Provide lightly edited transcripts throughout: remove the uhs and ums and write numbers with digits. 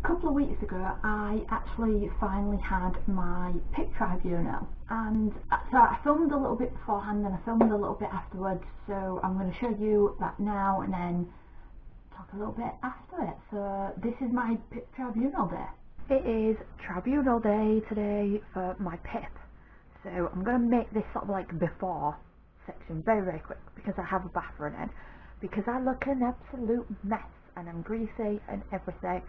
couple of weeks ago I actually finally had my PIP Tribunal, and so I filmed a little bit beforehand and I filmed a little bit afterwards, so I'm going to show you that now and then talk a little bit after it. So this is my PIP Tribunal day. It is Tribunal day today for my PIP, so I'm going to make this sort of like before section very quick because I have a bath running, because I look an absolute mess and I'm greasy and everything,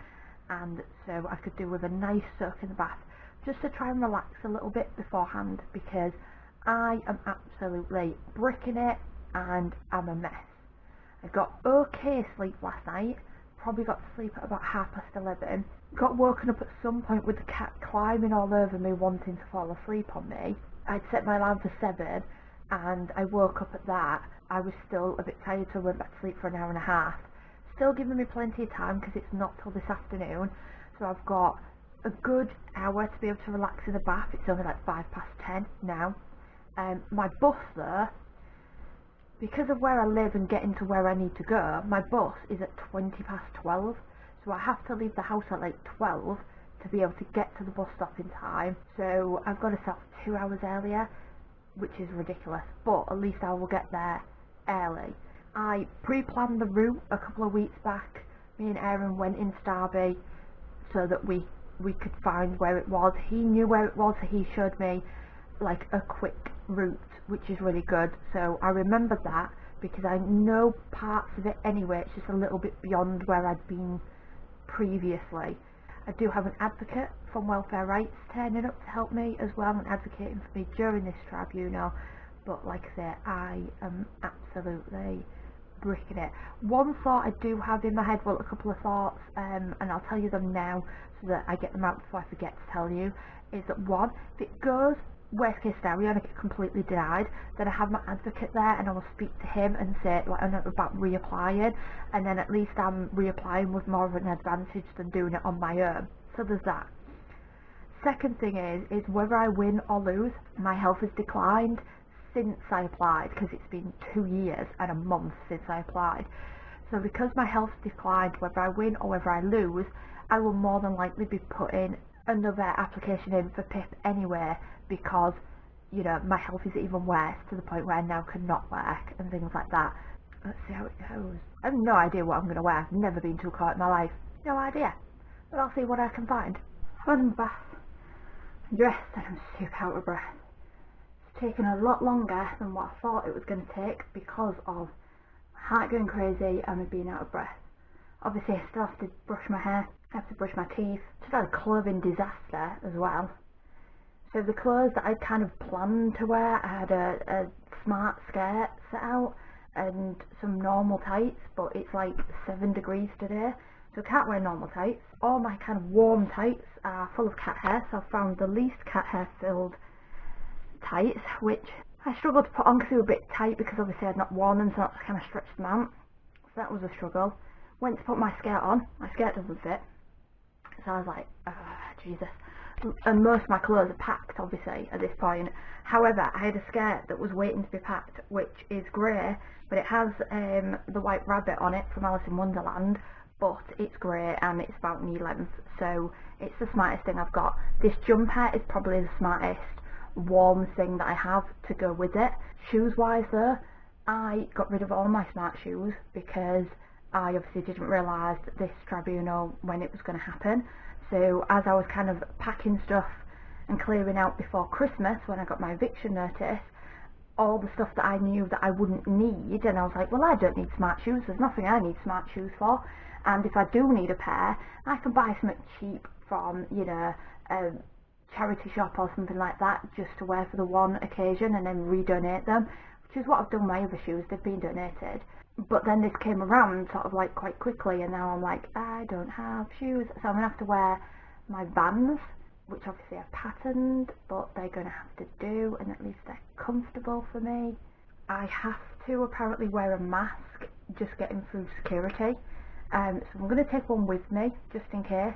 and so I could do with a nice soak in the bath just to try and relax a little bit beforehand, because I am absolutely bricking it and I'm a mess. I got okay sleep last night, probably got to sleep at about 11:30, got woken up at some point with the cat climbing all over me wanting to fall asleep on me. I'd set my alarm for 7 and I woke up at that. I was still a bit tired, so I went back to sleep for an hour and a half. Still giving me plenty of time because it's not till this afternoon, so I've got a good hour to be able to relax in the bath. It's only like 10:05 now. My bus though, because of where I live and getting to where I need to go, my bus is at 12:20, so I have to leave the house at like 12 to be able to get to the bus stop in time. So I've got to start 2 hours earlier, which is ridiculous, but at least I will get there early. I pre-planned the route a couple of weeks back. Me and Aaron went in Starby so that we could find where it was. He knew where it was, so he showed me like a quick route, which is really good. So I remembered that because I know parts of it anyway. It's just a little bit beyond where I'd been previously. I do have an advocate from Welfare Rights turning up to help me as well and advocating for me during this tribunal. But like I say, I am absolutely bricking it. One thought I do have in my head, well, a couple of thoughts, and I'll tell you them now so that I get them out before I forget to tell you, is that one, if it goes worst case scenario and I get completely denied, then I have my advocate there and I will speak to him and say like about reapplying, and then at least I'm reapplying with more of an advantage than doing it on my own. So there's that. Second thing is whether I win or lose, my health has declined since I applied, because it's been 2 years and a month since I applied. So because my health declined, whether I win or whether I lose, I will more than likely be putting another application in for PIP anyway, because you know my health is even worse to the point where I now cannot work and things like that. Let's see how it goes. I have no idea what I'm going to wear. I've never been to a court in my life. No idea. But I'll see what I can find. Fun bath. I'm dressed and I'm super out of breath. It's taken a lot longer than what I thought it was going to take because of my heart going crazy and me being out of breath. Obviously I still have to brush my hair, I have to brush my teeth. Just had a clothing disaster as well. So the clothes that I kind of planned to wear, I had a smart skirt set out and some normal tights, but it's like 7 degrees today, so I can't wear normal tights. All my kind of warm tights are full of cat hair, so I found the least cat hair filled tights, which I struggled to put on because they were a bit tight because obviously I'd not worn them, so I kind of stretched them out. So that was a struggle. Went to put my skirt on, my skirt doesn't fit, so I was like, Jesus. And most of my clothes are packed obviously at this point. However, I had a skirt that was waiting to be packed, which is grey, but it has the white rabbit on it from Alice in Wonderland, but it's grey and it's about knee length, so it's the smartest thing I've got. This jumper is probably the smartest warm thing that I have to go with it. Shoes wise though, I got rid of all my smart shoes because I obviously didn't realise this tribunal when it was going to happen. So as I was kind of packing stuff and clearing out before Christmas when I got my eviction notice, all the stuff that I knew that I wouldn't need, and I was like, well, I don't need smart shoes, there's nothing I need smart shoes for, and if I do need a pair, I can buy something cheap from, you know, a charity shop or something like that, just to wear for the one occasion and then redonate them, which is what I've done with my other shoes, they've been donated. But then this came around sort of like quite quickly, and now I'm like, I don't have shoes, so I'm going to have to wear my Vans, which obviously are patterned, but they're going to have to do, and at least they're comfortable for me. I have to apparently wear a mask just getting through security, so I'm going to take one with me just in case,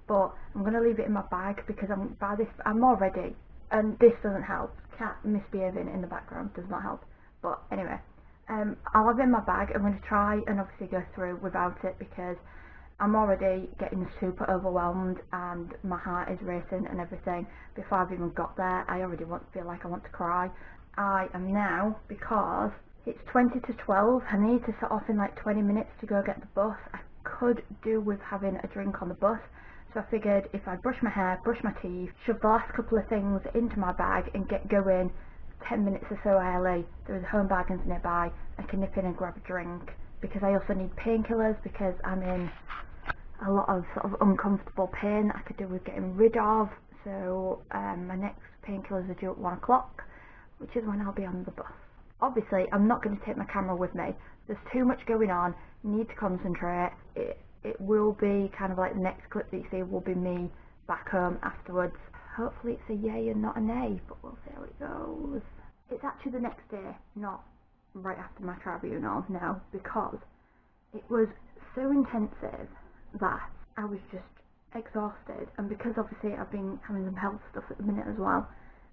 but I'm going to leave it in my bag because I'm already, and this doesn't help, cat misbehaving in the background does not help, but anyway. I'll have it in my bag. I'm going to try and obviously go through without it because I'm already getting super overwhelmed and my heart is racing and everything. Before I've even got there, I already feel like I want to cry. I am now, because it's 20 to 12, I need to set off in like 20 minutes to go get the bus. I could do with having a drink on the bus, so I figured if I brush my hair, brush my teeth, shove the last couple of things into my bag and get going 10 minutes or so early, there's Home Bargains nearby, I can nip in and grab a drink, because I also need painkillers because I'm in a lot of sort of uncomfortable pain that I could do with getting rid of. So my next painkillers are due at 1 o'clock, which is when I'll be on the bus. Obviously I'm not going to take my camera with me, there's too much going on, need to concentrate. It will be kind of like the next clip that you see will be me back home afterwards. Hopefully it's a yay and not a nay, but we'll see how it goes. It's actually the next day, not right after my tribunal, no, because it was so intensive that I was just exhausted, and because obviously I've been having some health stuff at the minute as well,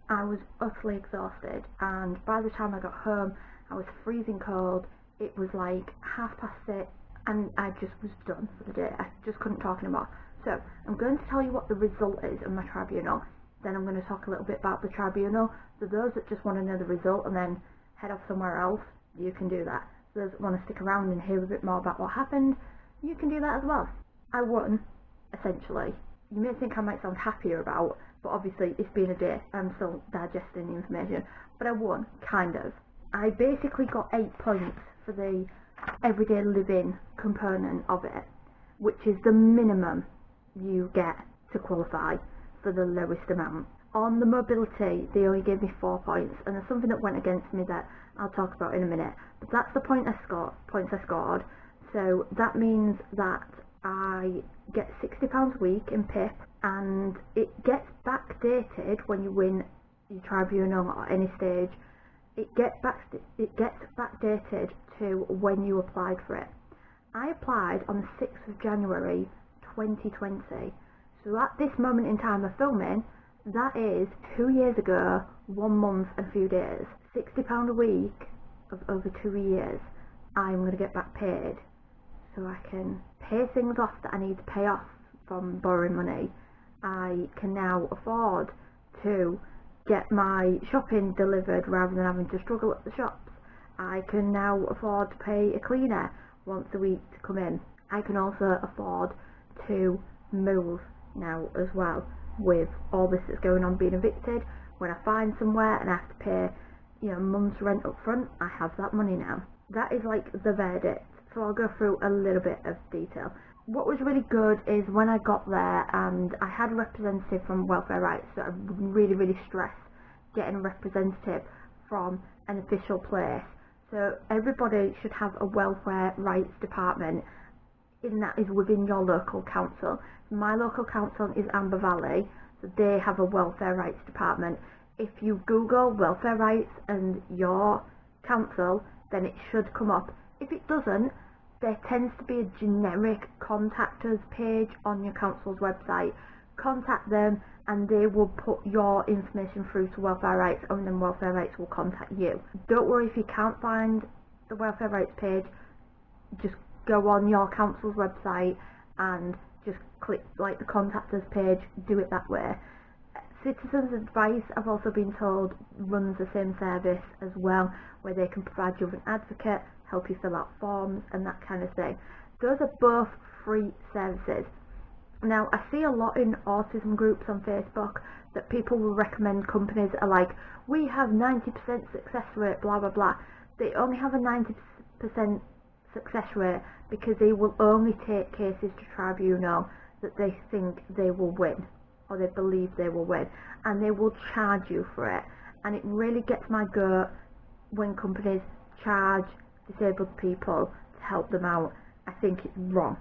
I was utterly exhausted, and by the time I got home I was freezing cold. It was like 6:30 and I just was done for the day. I just couldn't talk anymore. So I'm going to tell you what the result is of my tribunal, then I'm going to talk a little bit about the tribunal. So those that just want to know the result and then head off somewhere else, you can do that. Those that want to stick around and hear a bit more about what happened, you can do that as well. I won, essentially. You may think I might sound happier about, but obviously it's been a day, I'm still digesting the information, but I won, kind of. I basically got 8 points for the everyday living component of it, which is the minimum you get to qualify for the lowest amount. On the mobility, they only gave me 4 points, and there's something that went against me that I'll talk about in a minute, but that's the points I scored. So that means that I get £60 a week in PIP, and it gets backdated when you win your tribunal at any stage. It gets backdated to when you applied for it. I applied on the 6th of January 2020, so at this moment in time of filming, that is 2 years ago, 1 month and a few days. £60 a week of over 2 years I'm going to get back paid, so I can pay things off that I need to pay off from borrowing money. I can now afford to get my shopping delivered rather than having to struggle at the shops. I can now afford to pay a cleaner once a week to come in. I can also afford to move now as well, with all this that's going on, being evicted. When I find somewhere and I have to pay, a month's rent up front, I have that money now. That is like the verdict, so I'll go through a little bit of detail. What was really good is when I got there and I had a representative from Welfare Rights, so I really, really stress getting a representative from an official place. So everybody should have a welfare rights department, and that is within your local council. My local council is Amber Valley, so they have a welfare rights department. If you Google welfare rights and your council, then it should come up. If it doesn't, there tends to be a generic contact us page on your council's website. Contact them and they will put your information through to Welfare Rights, and then Welfare Rights will contact you. Don't worry if you can't find the Welfare Rights page, just go on your council's website and just click like the contact us page, do it that way. Citizens Advice, I've also been told, runs the same service as well, where they can provide you with an advocate, help you fill out forms and that kind of thing. Those are both free services. Now, I see a lot in autism groups on Facebook that people will recommend companies that are like, we have 90% success rate, blah blah blah. They only have a 90% success rate because they will only take cases to tribunal that they think they will win, or they believe they will win, and they will charge you for it. And it really gets my goat when companies charge disabled people to help them out. I think it's wrong.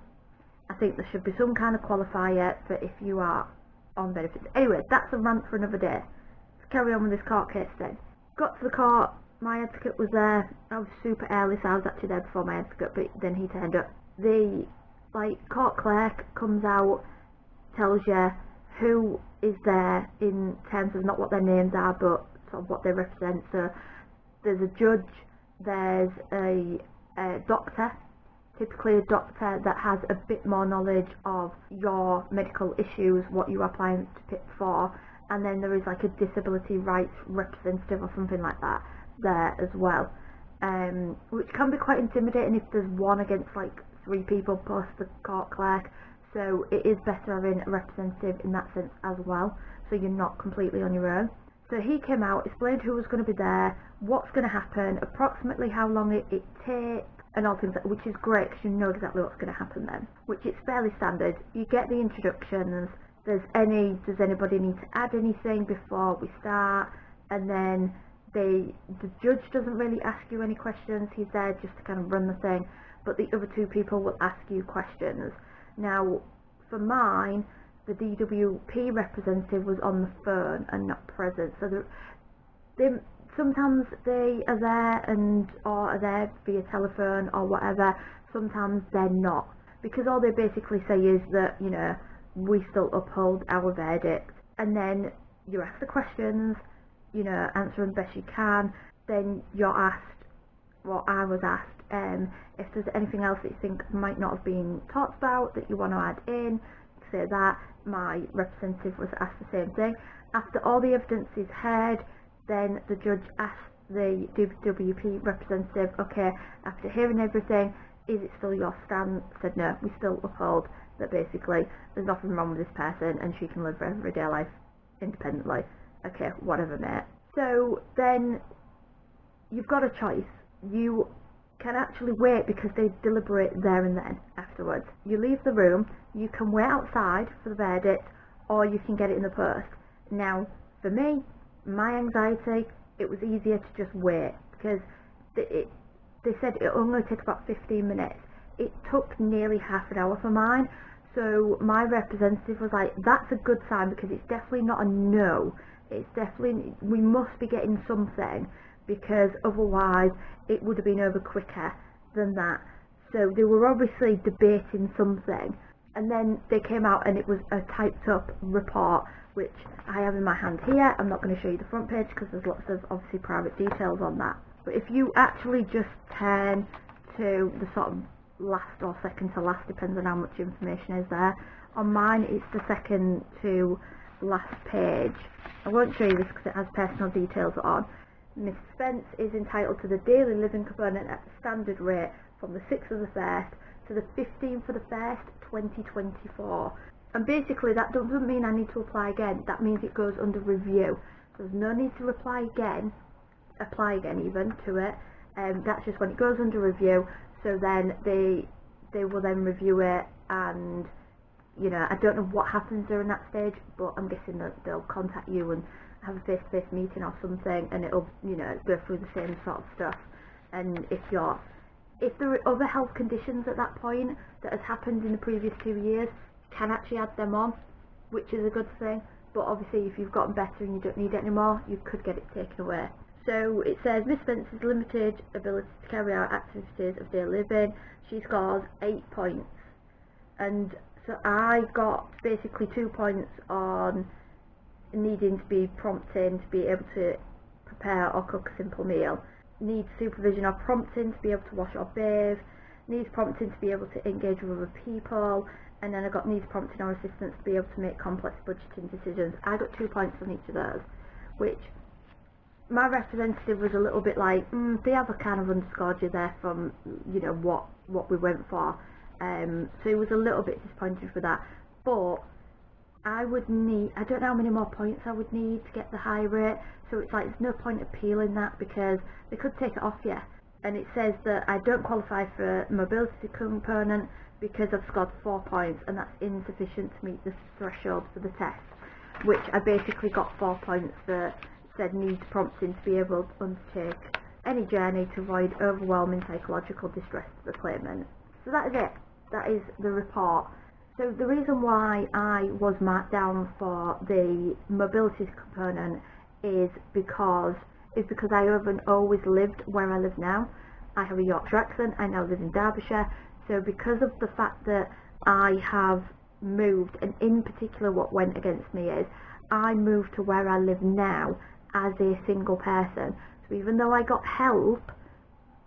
I think there should be some kind of qualifier for if you are on benefits. Anyway, that's a rant for another day. Let's carry on with this court case then. Got to the court, my advocate was there. I was super early, so I was actually there before my advocate, but then he turned up. The court clerk comes out, tells you who is there in terms of not what their names are, but sort of what they represent. So there's a judge, there's a doctor, typically a doctor that has a bit more knowledge of your medical issues, what you're applying to PIP for, and then there is like a disability rights representative or something like that there as well, which can be quite intimidating if there's one against like 3 people plus the court clerk. So it is better having a representative in that sense as well, so you're not completely on your own. So he came out, explained who was going to be there, what's going to happen, approximately how long it takes, and all things like that, which is great because you know exactly what's going to happen then, which is fairly standard. You get the introductions, does anybody need to add anything before we start, and then the judge doesn't really ask you any questions, he's there just to kind of run the thing, but the other 2 people will ask you questions. Now, for mine, the DWP representative was on the phone and not present, so sometimes they are there or are there via telephone or whatever, sometimes they're not, because all they basically say is that, you know, we still uphold our verdict, and then you ask the questions, you know, answer them best you can, then you're asked, well, I was asked, if there's anything else that you think might not have been talked about that you want to add in, say that. My representative was asked the same thing. After all the evidence is heard, then the judge asked the DWP representative, okay, after hearing everything, is it still your stand? Said no, we still uphold that basically there's nothing wrong with this person and she can live her everyday life independently. Okay, whatever, mate. So then you've got a choice. You can actually wait because they deliberate there and then afterwards. You leave the room, you can wait outside for the verdict, or you can get it in the post. Now, for me, my anxiety, it was easier to just wait because they said it only took about 15 minutes. It took nearly half an hour for mine, so my representative was like, that's a good sign because it's definitely not a no. It's definitely, we must be getting something, because otherwise it would have been over quicker than that. So they were obviously debating something, and then they came out and it was a typed up report, which I have in my hand here. I'm not going to show you the front page because there's lots of obviously private details on that, but if you actually just turn to the sort of last or second to last, depends on how much information is there. On mine it's the second to last page. I won't show you this because it has personal details on. Miss Spence is entitled to the daily living component at the standard rate from the 6th of the 1st to the 15th of the 1st, 2024. And basically that doesn't mean I need to apply again, that means it goes under review. There's no need to apply again even to it, that's just when it goes under review, so then they will then review it, and you know, I don't know what happens during that stage, but I'm guessing that they'll contact you and have a face-to-face meeting or something, and it'll, you know, go through the same sort of stuff. And if there are other health conditions at that point that has happened in the previous 2 years, you can actually add them on, which is a good thing. But obviously if you've gotten better and you don't need it anymore, you could get it taken away. So it says Miss Spence's limited ability to carry out activities of daily living, she scores 8 points. And so I got basically 2 points on needing to be prompting to be able to prepare or cook a simple meal, needs supervision or prompting to be able to wash or bathe, needs prompting to be able to engage with other people, and then I got needs prompting or assistance to be able to make complex budgeting decisions. I got 2 points on each of those, which my representative was a little bit like, they have a kind of underscored you there from, you know, what we went for, so he was a little bit disappointed for that. But I don't know how many more points I would need to get the high rate, so it's like there's no point appealing that because they could take it off you. And it says that I don't qualify for mobility component because I've scored 4 points, and that's insufficient to meet the threshold for the test, which I basically got 4 points for. Said needs prompting to be able to undertake any journey to avoid overwhelming psychological distress to the claimant. So that is it. That is the report. So the reason why I was marked down for the mobility component is because I haven't always lived where I live now. I have a Yorkshire accent, I now live in Derbyshire, so because of the fact that I have moved, and in particular what went against me is I moved to where I live now as a single person. So even though I got help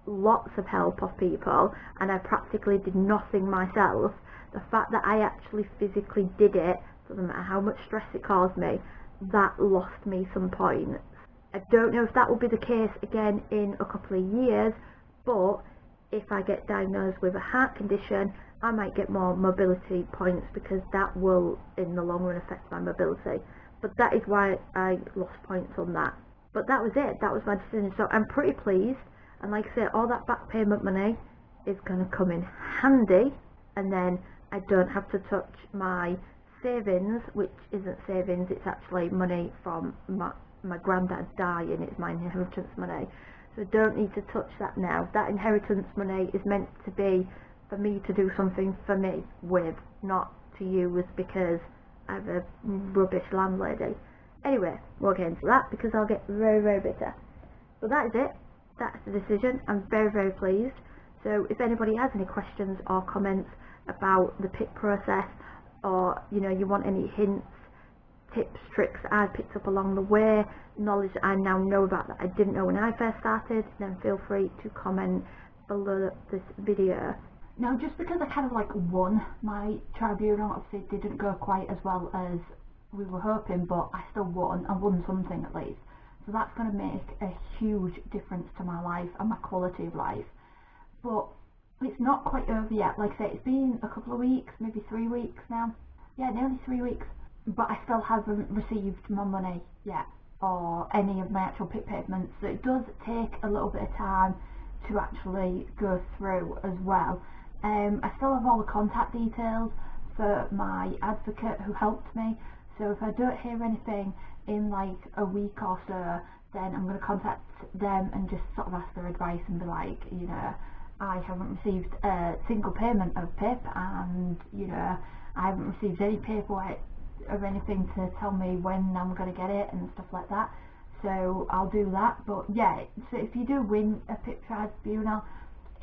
lots of help off people and I practically did nothing myself, the fact that I actually physically did it, doesn't matter how much stress it caused me, that lost me some points. I don't know if that will be the case again in a couple of years, but if I get diagnosed with a heart condition, I might get more mobility points because that will in the long run affect my mobility. But that is why I lost points on that. But that was it, that was my decision. So I'm pretty pleased, and like I said, all that back payment money is going to come in handy, and then I don't have to touch my savings, which isn't savings, it's actually money from my granddad dying, it's my inheritance money. So I don't need to touch that now. That inheritance money is meant to be for me to do something for me with, not to use because I'm a rubbish landlady. Anyway, we'll get into that because I'll get very, very bitter. So that is it. That's the decision. I'm very, very pleased. So if anybody has any questions or comments about the PIP process, or you want any hints, tips, tricks I picked up along the way, knowledge I now know about that I didn't know when I first started, then feel free to comment below this video. Now, just because I kind of won my tribunal, obviously it didn't go quite as well as we were hoping, but I still won. I won something at least. So that's going to make a huge difference to my life and my quality of life. But it's not quite over yet. Like I say, it's been a couple of weeks, maybe 3 weeks now. Yeah, nearly 3 weeks. But I still haven't received my money yet, or any of my actual PIP payments. So it does take a little bit of time to actually go through as well. I still have all the contact details for my advocate who helped me. So if I don't hear anything in a week or so, then I'm going to contact them and just sort of ask their advice and be like, I haven't received a single payment of PIP, and I haven't received any paperwork or anything to tell me when I'm going to get it and stuff like that. So I'll do that. But yeah, so if you do win a PIP tribunal,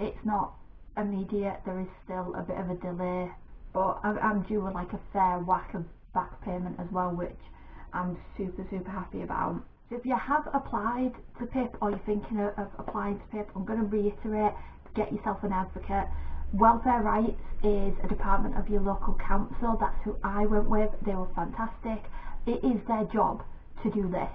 it's not immediate, there is still a bit of a delay, but I'm due a fair whack of back payment as well, which I'm super happy about. So if you have applied to PIP, or you're thinking of applying to PIP, I'm going to reiterate, get yourself an advocate. Welfare Rights is a department of your local council. That's who I went with. They were fantastic. It is their job to do this.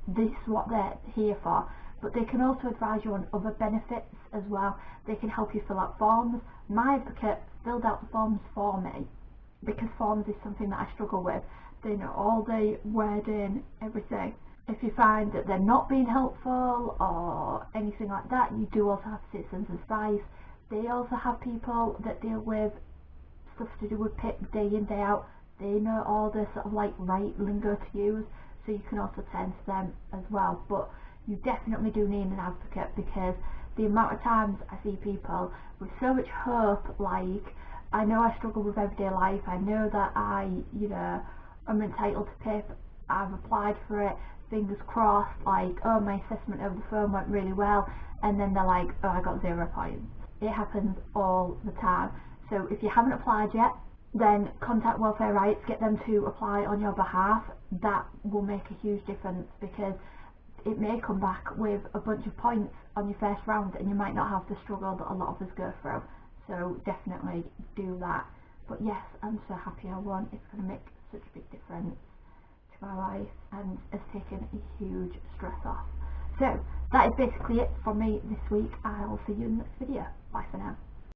This is what they're here for. But they can also advise you on other benefits as well. They can help you fill out forms. My advocate filled out the forms for me, because forms is something that I struggle with. They know all the wording, everything. If you find that they're not being helpful or anything like that, you do also have citizens advice. They also have people that deal with stuff to do with PIP day in, day out. They know all the sort of right lingo to use, so you can also turn to them as well. But you definitely do need an advocate, because the amount of times I see people with so much hope, I know I struggle with everyday life, I know that I'm entitled to PIP, I've applied for it, fingers crossed, oh, my assessment over the phone went really well, and then they're like, oh, I got 0 points. It happens all the time. So if you haven't applied yet, then contact Welfare Rights, get them to apply on your behalf. That will make a huge difference, because it may come back with a bunch of points on your first round and you might not have the struggle that a lot of us go through. So definitely do that. But yes, I'm so happy I won. It's going to make such a big difference to my life and has taken a huge stress off. So that is basically it from me this week. I'll see you in the next video. Bye for now.